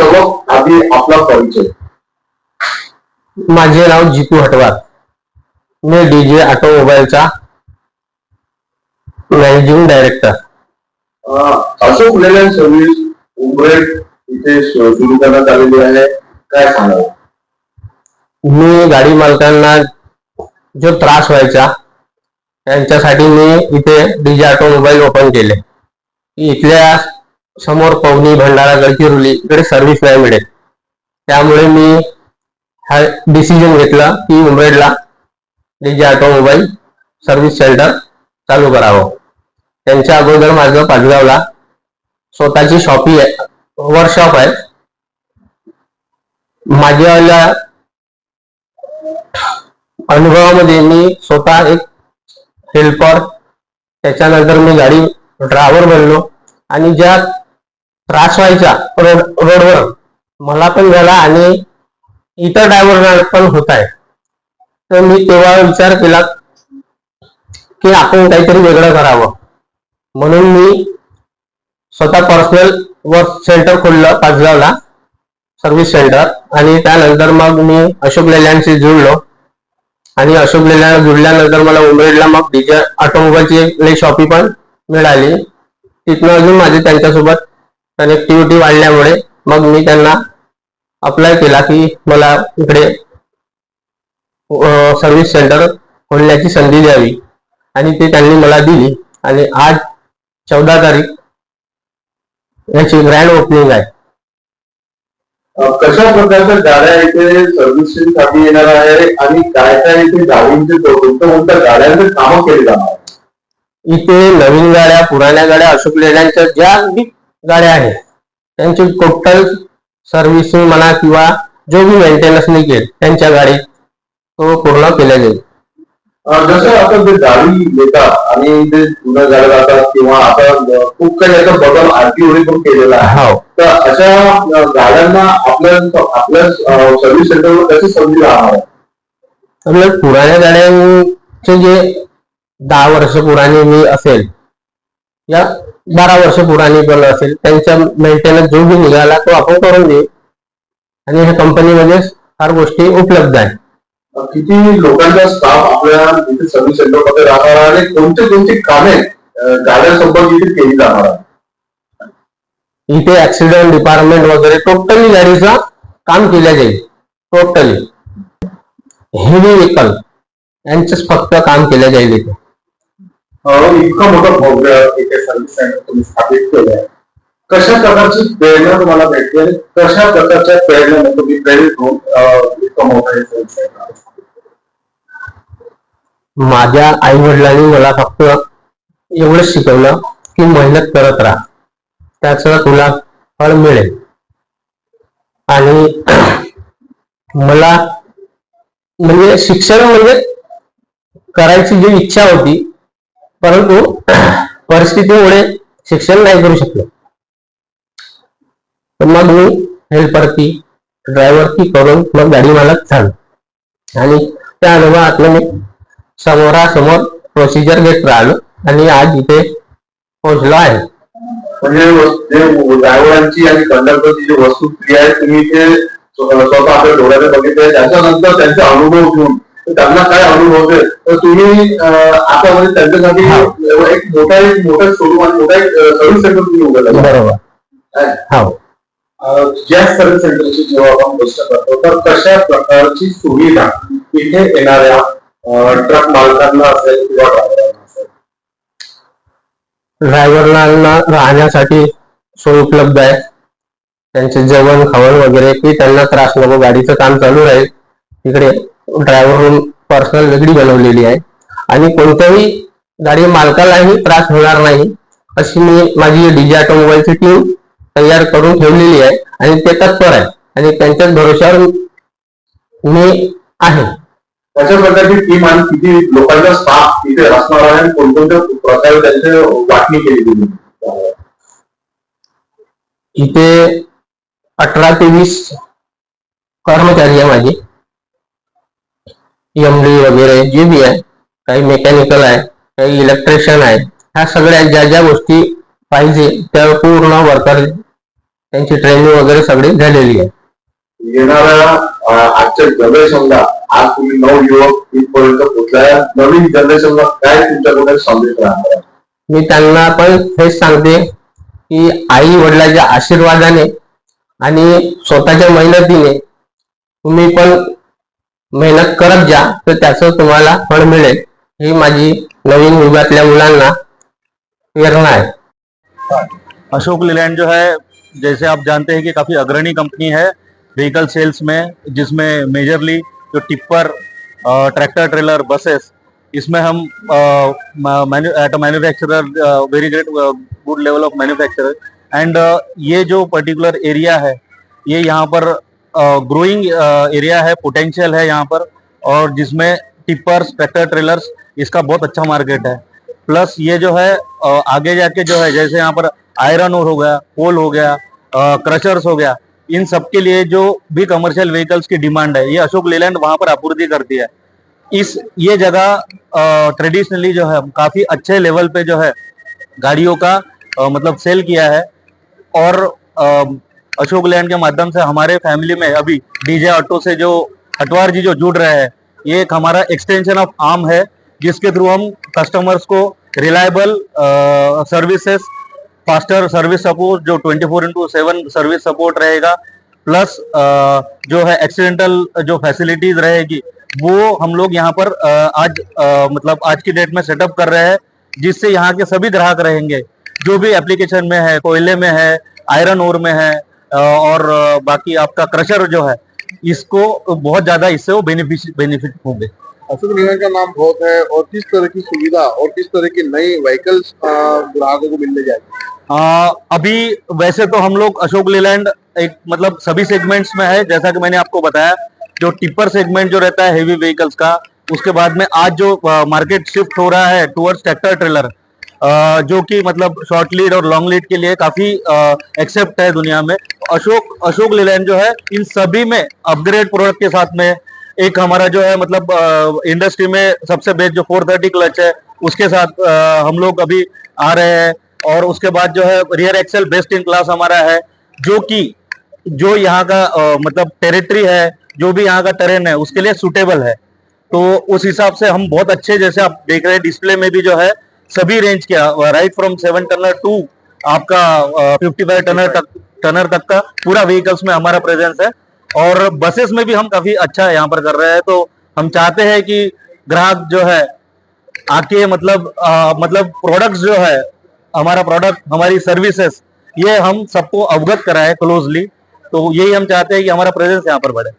सर्वात आधी आपला परिचय. माझे नाव जीतू हटवार. मी डीजे ऑटोमोबाईलचा managing director. Ashok Leyland service Umred इथे सुरू करण्यात आलेली आहे, काय सांगाल? मी गाडी मालकांना जो त्रास व्हायचा त्यांच्यासाठी मी इथे डीजे ऑटोमोबाईल ओपन केले. इथल्या समोर पवनी, भंडारा, गडचिरोली इकडे सर्व्हिस नाही मिळेल. त्यामुळे मी हा डिसिजन घेतला की उमरेडला डीजे ऑटोमोबाईल सर्व्हिस सेंटर चालू करावं. त्यांच्या अगोदर माझं पाचगावला स्वतःची शॉपी आहे, वर्कशॉप आहे. माझ्या अनुभवामध्ये मी स्वतः एक हेल्पर, त्याच्यानंतर मी गाडी ड्रायव्हर बनलो आणि ज्या त्रास व्हायचा रोडवर मला पण झाला आणि इतर ड्रायव्हरना पण होत आहे. तर मी तेव्हा विचार केला की आपण काहीतरी वेगळं करावं, म्हणून मी स्वतः पर्सनल वर्क सेंटर खोललं पाचगावला, सर्व्हिस सेंटर. आणि त्यानंतर मग मी अशोक लेलँडशी जुळलो आणि अशोक लेलँड जुळल्यानंतर मला उमरेडला मग डीजे ऑटोमोबाईलची शॉपी पण मिळाली. तिथनं अजून माझी त्यांच्यासोबत कनेक्टिव्हिटी वाढल्यामुळे मग मी त्यांना अप्लाय केला की मला इकडे सर्व्हिस सेंटर खोलण्याची संधी द्यावी आणि ते त्यांनी मला दिली. आणि आज 14 तारीख याची ग्रँड ओपनिंग आहे. कशा प्रकारच्या गाड्या इथे सर्व्हिसिंग साठी येणार आहे आणि काय काय इथे गाडींचे कोणत्या गाड्यांचे कामं केले जाणार? इथे नवीन गाड्या, पुराण्या गाड्या, अशोक लेलँडच्या ज्या गाड्या आहेत त्यांची टोटल सर्व्हिसिंग म्हणा किंवा जो भी मेंटेनन्स निघेल त्यांच्या गाडीत तो पूर्ण केल्या जाईल. जसं आता जे गाडी येतात आणि ते जुन्या गाड्या जातात किंवा आता खूप काही याचा बदल आरटीओने पण केलेला आहे, तर अशा गाड्यांना आपल्या सर्व्हिस सेंटरवर कशी संधी राहणार आहे? आपल्या पुराण्या गाड्यांचे जे 10 वर्ष पुराणी मी असेल या 12 वर्ष पुराणी पण असेल, त्यांचा मेंटेनन्स जो भी निघाला तो आपण करून देऊ आणि ह्या कंपनीमध्ये फार गोष्टी उपलब्ध आहे. किती लोकांचा स्टाफ आपल्या इथे सर्व्हिस सेंटर मध्ये राहणार आणि कोणती कामे गाड्यांसोबत इथे केली जाणार आहे? इथे ऍक्सिडेंट डिपार्टमेंट वगैरे टोटली गाडीचं काम केल्या जाईल. टोटली हेवी व्हेकल यांचंच फक्त काम केलं जाईल इथे. इतकं मोठं भव्य इथे सर्व्हिस सेंटर तुम्ही स्थापित केलं आहे, कशा प्रकारची प्रेरणा तुम्हाला भेटते? कशा प्रकारच्या प्रेरणेने तुम्ही प्रेरित होऊन इतकं मोठं सर्व्हिस सेंटर? माझ्या आई वडिलांनी मला फक्त एवढंच शिकवलं की मेहनत करत राहा, त्याचं तुला फळ मिळेल. आणि मला म्हणजे शिक्षण म्हणजे करायची जी इच्छा होती, परंतु परिस्थितीमुळे शिक्षण नाही करू शकलो. तर मग मी हेल्पर की ड्रायव्हर की करून मग गाडी मालक झालो आणि त्या अनुभवातून मी समोरासमोर प्रोसिजर घेत राहिलो आणि आज इथे पोहोचलो आहे. म्हणजे ड्रायव्हरांची आणि कंडक्टरची जी वस्तुक्रिया आहे तुम्ही ते स्वतः आपल्या डोळ्याने बघितले, त्याच्यानंतर त्यांचा अनुभव घेऊन त्यांना काय अनुभव होते, तर तुम्ही आता म्हणजे त्यांच्यासाठी एक मोठा शोरूम आणि मोठा सर्व्हिस सेंटर तुम्ही उघडला. बरोबर. हो. या सर्व्हिस सेंटरची जेव्हा आपण गोष्ट करतो तर कशा प्रकारची सुविधा इथे येणाऱ्या ट्रक मालकांना असेल किंवा ड्रायव्हरांना असेल? ड्रायव्हरला राहण्यासाठी सोय उपलब्ध आहे. त्यांचे जेवण खावण वगैरे की त्यांना त्रास नको, गाडीचं काम चालू राहील. तिकडे ड्रायव्हर रूम पर्सनल वेगळी बनवलेली आहे आणि कोणत्याही गाडी मालकालाही त्रास होणार नाही अशी मी माझी डीजे ऑटोमोबाईलची टीम तयार करून ठेवलेली आहे आणि ते तत्पर आहे आणि त्यांच्याच भरोश्यावर मी आहे. अशा प्रकारची टीम आणि किती लोकांचा स्टाफ इथे असणार आहे आणि कोणकोणत्या प्रकारे त्यांची वाटणी केली गेली? इथे 18 ते 20 कर्मचारी आहे माझे. एमडी वगैरे जे बी आहे, काही मेकॅनिकल आहे, काही इलेक्ट्रिशियन आहे. ह्या सगळ्या ज्या ज्या गोष्टी पाहिजे त्या पूर्ण वर्कर त्यांची ट्रेनिंग वगैरे सगळी झालेली आहे. येणाऱ्या आजच्या जनरेशनला, आज तुम्ही नवयुवक इथपर्यंत पोहोचलाय, नवीन जनरेशनला काय तुमच्याकडे संदेश राहणार आहे? मी त्यांना पण हेच सांगते की आई वडिलांच्या आशीर्वादाने आणि स्वतःच्या मेहनतीने तुम्ही पण मेहनत करत जा, तर त्याचं तुम्हाला फळ मिळेल, ही माझी नवीन युगातल्या मुलांना प्रेरणा आहे. अशोक लेलैंड जो है, जैसे आप जानते हैं कि काफ़ी अग्रणी कंपनी है व्हीकल सेल्स में, जिसमें मेजरली जो टिप्पर, ट्रैक्टर ट्रेलर, बसेस, इसमें हम at a manufacturer, very great good level of manufacturer, and ये जो पर्टिकुलर एरिया है, ये यहाँ पर ग्रोइंग एरिया है, पोटेंशियल है यहाँ पर, और जिसमें टिप्पर्स, ट्रैक्टर ट्रेलर्स, इसका बहुत अच्छा मार्केट है. प्लस ये जो है आगे जाके जो है, जैसे यहाँ पर आयरन ओर हो गया, कोल हो गया, क्रशर्स हो गया, इन सब के लिए जो भी कमर्शियल व्हीकल्स की डिमांड है, ये अशोक लेलैंड वहां पर आपूर्ति करती है. ये जगह ट्रेडिशनली जो है काफी अच्छे लेवल पे जो है गाड़ियों का मतलब सेल किया है. और अशोक लेलैंड के माध्यम से हमारे फैमिली में अभी डीजे ऑटो से जो हटवार जी जो जुड़ रहे हैं, ये एक हमारा एक्सटेंशन ऑफ आर्म है, जिसके थ्रू हम कस्टमर्स को reliable services, faster service support, जो 24/7 सर्विस सपोर्ट रहेगा, प्लस जो है एक्सीडेंटल जो फैसिलिटीज रहेगी, वो हम लोग यहाँ पर आज मतलब आज की डेट में सेटअप कर रहे हैं, जिससे यहाँ के सभी ग्राहक रहेंगे जो भी एप्लीकेशन में है, कोयले में है, आयरन ओर में है, और बाकी आपका क्रशर जो है, इसको बहुत ज्यादा इससे वो बेनिफिट होंगे. अशोक लेलैंड का नाम बहुत है, और किस तरह की सुविधा और किस तरह की नई व्हीकल्स ग्राहकों को मिलने जाएगी? अभी वैसे तो हम लोग अशोक लेलैंड एक मतलब सभी सेगमेंट्स में है, जैसा कि मैंने आपको बताया, जो टिप्पर सेगमेंट जो रहता है हेवी व्हीकल्स का, उसके बाद में आज जो मार्केट शिफ्ट हो रहा है टुवर्ड्स ट्रैक्टर ट्रेलर, जो कि मतलब शॉर्ट लीड और लॉन्ग लीड के लिए काफी एक्सेप्ट है दुनिया में. अशोक लेलैंड जो है इन सभी में अपग्रेड प्रोडक्ट के साथ में, एक हमारा जो है मतलब इंडस्ट्री में सबसे बेस्ट जो 430 क्लच है, उसके साथ हम लोग अभी आ रहे हैं. और उसके बाद जो है rear Excel best in class हमारा है, जो कि जो यहाँ का मतलब टेरिटरी है, जो भी यहाँ का टेरेन है, उसके लिए सूटेबल है. तो उस हिसाब से हम बहुत अच्छे, जैसे आप देख रहे हैं डिस्प्ले में भी जो है सभी रेंज के, राइट फ्रॉम 7 टनर टू आपका 55 टनर तक का पूरा व्हीकल्स में हमारा प्रेजेंस है. और बसेस में भी हम काफी अच्छा यहाँ पर कर रहे हैं. तो हम चाहते हैं कि ग्राहक जो है आके मतलब प्रोडक्ट्स जो है, हमारा प्रोडक्ट, हमारी सर्विसेज, ये हम सबको अवगत कराए क्लोजली. तो यही हम चाहते हैं कि हमारा प्रेजेंस यहाँ पर बढ़े.